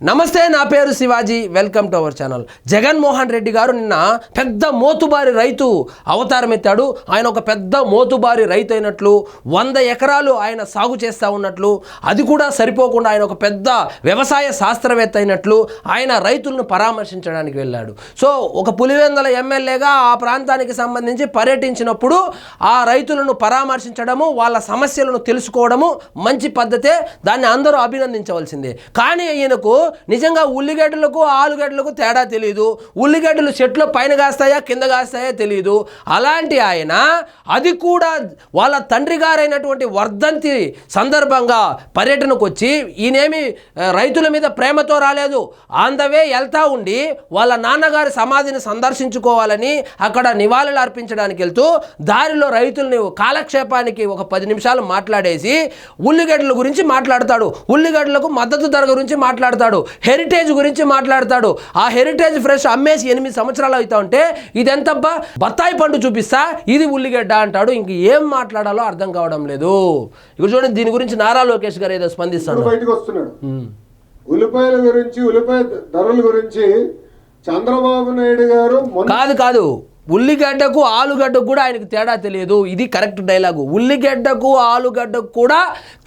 నమస్తే, నా పేరు Shivaji. Welcome to our channel. Jaganmohan Reddy గారు నిన్న పెద్ద మోతుబారి రైతు అవతారం ఎత్తాడు. ఆయన ఒక పెద్ద మోతుబారి రైతు అయినట్లు, 100 ఎకరాలు ఆయన సాగు చేస్తూ ఉన్నట్లు, అది కూడా సరిపోకుండా ఆయన ఒక పెద్ద వ్యవసాయ శాస్త్రవేత్త అయినట్లు ఆయన రైతులను పరామర్శించడానికి వెళ్ళాడు. సో ఒక పులివెందుల ఎమ్మెల్యేగా ఆ ప్రాంతానికి సంబంధించి పర్యటించినప్పుడు ఆ రైతులను పరామర్శించడము, వాళ్ళ సమస్యలను తెలుసుకోవడము మంచి పద్ధతే, దాన్ని అందరూ అభినందించవలసిందే. కానీ ఈయనకు నిజంగా ఉల్లిగడ్డలకు ఆలుగడ్డలకు తేడా తెలియదు. ఉల్లిగడ్డలు చెట్లు పైన కాస్తాయా కింద కాస్తాయా తెలియదు. అలాంటి ఆయన అది కూడా వాళ్ళ తండ్రి గారైనటువంటి వర్ధంతి సందర్భంగా పర్యటనకు వచ్చి, ఈయనేమి రైతుల మీద ప్రేమతో రాలేదు, ఆన్ ద వే వెళ్తా ఉండి వాళ్ళ నాన్నగారి సమాధిని సందర్శించుకోవాలని అక్కడ నివాళులు అర్పించడానికి వెళ్తూ దారిలో రైతుల్ని కాలక్షేపానికి ఒక 10 నిమిషాలు మాట్లాడేసి ఉల్లిగడ్డల గురించి మాట్లాడతాడు, ఉల్లిగడ్డలకు మద్దతు ధర గురించి మాట్లాడతాడు, హెరిటేజ్ గురించి మాట్లాడతాడు. ఆ హెరిటేజ్ ఫ్రెష్ అమ్మేసి 8 సంవత్సరాలు అవుతా ఉంటే ఇదెంతబ్బా బత్తాయి పండు చూపిస్తా, ఇది ఉల్లిగడ్డ అంటాడు. ఇంక ఏం మాట్లాడాలో అర్థం కావడం లేదు. ఇప్పుడు చూడండి, దీని గురించి నారా లోకేష్ గారు ఏదో స్పందిస్తాడు. బయటకు వస్తున్నాడు. ఉల్లిపాయల గురించి, ఉల్లిపాయ ధరల గురించి చంద్రబాబు నాయుడు గారు కాదు ఉల్లిగడ్డకు ఆలుగడ్డకు కూడా ఆయనకు తేడా తెలియదు. ఇది కరెక్ట్ డైలాగు. ఉల్లిగడ్డకు ఆలుగడ్డకు కూడా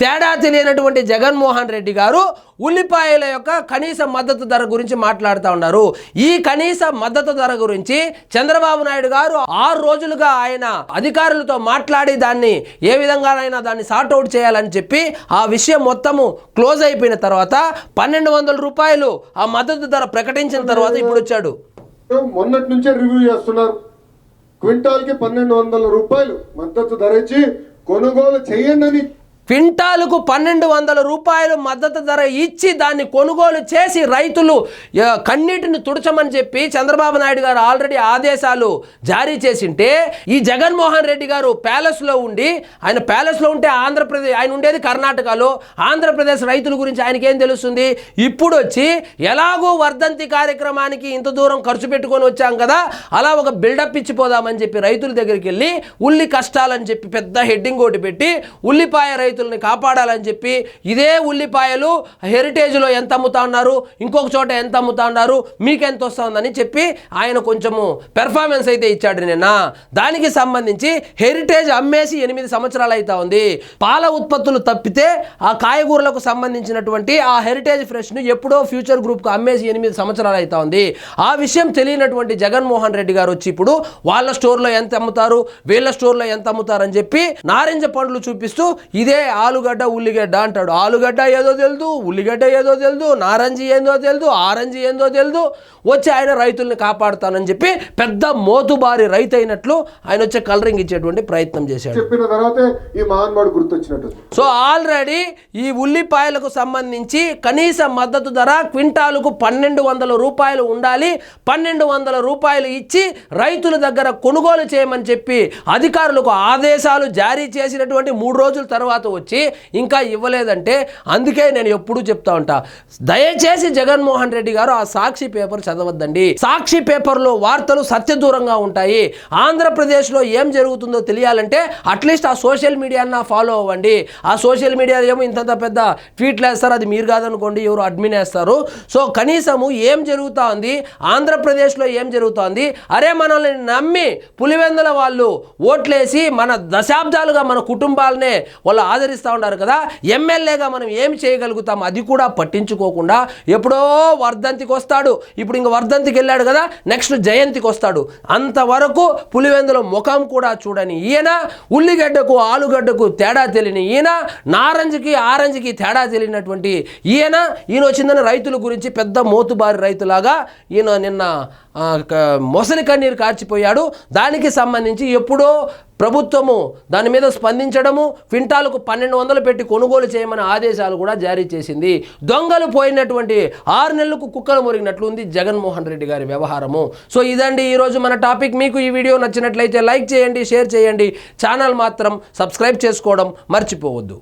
తేడా తెలియనటువంటి జగన్మోహన్ రెడ్డి గారు ఉల్లిపాయల యొక్క కనీస మద్దతు ధర గురించి మాట్లాడుతూ ఉన్నారు. ఈ కనీస మద్దతు ధర గురించి చంద్రబాబు నాయుడు గారు 6 రోజులుగా ఆయన అధికారులతో మాట్లాడి దాన్ని ఏ విధంగానైనా దాన్ని సార్ట్అవుట్ చేయాలని చెప్పి ఆ విషయం మొత్తము క్లోజ్ అయిపోయిన తర్వాత 1200 రూపాయలు ఆ మద్దతు ధర ప్రకటించిన తర్వాత ఇప్పుడు వచ్చాడు. మొన్నటి నుంచే రివ్యూ చేస్తున్నారు. క్వింటాల్కి 1200 రూపాయలు మద్దతు ధర ఇచ్చి కొనుగోలు చేయండి అని. క్వింటాలకు 1200 రూపాయలు మద్దతు ధర ఇచ్చి దాన్ని కొనుగోలు చేసి రైతులు కన్నీటిని తుడచమని చెప్పి చంద్రబాబు నాయుడు గారు ఆల్రెడీ ఆదేశాలు జారీ చేసింటే, ఈ జగన్మోహన్ రెడ్డి గారు ప్యాలెస్లో ఉండి, ఆయన ప్యాలెస్లో ఉంటే ఆంధ్రప్రదేశ్, ఆయన ఉండేది కర్ణాటకలో, ఆంధ్రప్రదేశ్ రైతుల గురించి ఆయనకేం తెలుస్తుంది? ఇప్పుడు వచ్చి ఎలాగో వర్ధంతి కార్యక్రమానికి ఇంత దూరం ఖర్చు పెట్టుకొని వచ్చాం కదా, అలా ఒక బిల్డప్ ఇచ్చిపోదామని చెప్పి రైతుల దగ్గరికి వెళ్ళి ఉల్లి కష్టాలని చెప్పి పెద్ద హెడ్డింగ్ ఒకటి పెట్టి ఉల్లిపాయ రైతుల్ని కాపాడాలని చెప్పి, ఇదే ఉల్లిపాయలు హెరిటేజ్లో ఎంత అమ్ముతా ఉన్నారు, ఇంకొక చోట ఎంత అమ్ముతా ఉన్నారు, మీకెంత వస్తుందని చెప్పి ఆయన కొంచెము పెర్ఫార్మెన్స్ అయితే ఇచ్చాడు నిన్న. దానికి సంబంధించి హెరిటేజ్ అమ్మేసి 8 సంవత్సరాలు అవుతా ఉంది. పాల ఉత్పత్తులు తప్పితే ఆ కాయగూరలకు సంబంధించినటువంటి ఆ హెరిటేజ్ ఫ్రెష్ను ఎప్పుడో ఫ్యూచర్ గ్రూప్కు అమ్మేసి 8 సంవత్సరాలు అవుతా ఉంది. ఆ విషయం తెలియనటువంటి జగన్మోహన్ రెడ్డి గారు వచ్చి ఇప్పుడు వాళ్ళ స్టోర్లో ఎంత అమ్ముతారు, వీళ్ళ స్టోర్లో ఎంత అమ్ముతారు అని చెప్పి నారింజ పండ్లు చూపిస్తూ ఇదే ఆలుగడ్డ ఉల్లిగడ్డ అంటాడు. ఆలుగడ్డ ఏదో తెలుదు, ఉల్లిగడ్డ ఏదో తెలుదు, నారంజి ఏందో తెలుదు, ఆరెంజ్ ఏందో తెలుదు, వచ్చి ఆయన రైతుల్ని కాపాడుతానని చెప్పి పెద్ద మోతుబారి రైతు అయినట్లు ఆయన వచ్చే కలరింగ్ ఇచ్చేటువంటి ప్రయత్నం చేశాడు. చెప్పిన తర్వాత ఈ మహాన్మాడు గుర్తొచ్చినట్టు. సో ఆల్రెడీ ఈ ఉల్లిపాయలకు సంబంధించి కనీస మద్దతు ధర క్వింటాలుకు 1200 రూపాయలు ఉండాలి. 1200 రూపాయలు ఇచ్చి రైతుల దగ్గర కొనుగోలు చేయమని చెప్పి అధికారులకు ఆదేశాలు జారీ చేసినటువంటి 3 రోజుల తర్వాత వచ్చి ఇంకా ఇవ్వలేదంటే, అందుకే నేను ఎప్పుడూ చెప్తా ఉంటా, దయచేసి జగన్మోహన్ రెడ్డి గారు ఆ సాక్షి పేపర్ చదవద్దండి. సాక్షి పేపర్లో వార్తలు సత్యదూరంగా ఉంటాయి. ఆంధ్రప్రదేశ్లో ఏం జరుగుతుందో తెలియాలంటే అట్లీస్ట్ ఆ సోషల్ మీడియాను ఫాలో అవ్వండి. ఆ సోషల్ మీడియా ఏమో ఇంత పెద్ద ట్వీట్లు వేస్తారు, అది మీరు కాదనుకోండి, ఎవరు అడ్మిన్ వేస్తారు. సో కనీసము ఏం జరుగుతూ ఉంది, ఆంధ్రప్రదేశ్లో ఏం జరుగుతోంది, అరే మనల్ని నమ్మి పులివెందుల వాళ్ళు ఓట్లేసి మన దశాబ్దాలుగా మన కుటుంబాలనే వాళ్ళు ఆదరిస్తూ ఉన్నారు కదా, ఎమ్మెల్యేగా మనం ఏం చేయగలుగుతాం అది కూడా పట్టించుకోకుండా ఎప్పుడో వర్ధంతికి వస్తాడు. ఇప్పుడు ఇంక వర్ధంతికి వెళ్ళాడు కదా, నెక్స్ట్ జయంతికి వస్తాడు. అంతవరకు పులివెందుల ముఖం కూడా చూడని ఈయన, ఉల్లిగడ్డకు ఆలుగడ్డకు తేడా తెలియని ఈయన, నారంజికి ఆరెంజ్కి తేడా తెలియనటువంటి ఈయన వచ్చిందని రైతుల గురించి పెద్ద మోతుబారి రైతులాగా ఈయన నిన్న మొసలి కన్నీరు కార్చిపోయాడు. దానికి సంబంధించి ఎప్పుడో ప్రభుత్వము దాని మీద స్పందించడము, క్వింటాలకు 1200 పెట్టి కొనుగోలు చేయమని ఆదేశాలు కూడా జారీ చేసింది. దొంగలు పోయినటువంటి 6 నెలలకు కుక్కలు మురిగినట్లు ఉంది జగన్మోహన్ రెడ్డి గారి వ్యవహారము. సో ఇదండి ఈరోజు మన టాపిక్. మీకు ఈ వీడియో నచ్చినట్లయితే లైక్ చేయండి, షేర్ చేయండి, ఛానల్ మాత్రం సబ్స్క్రైబ్ చేసుకోవడం మర్చిపోవద్దు.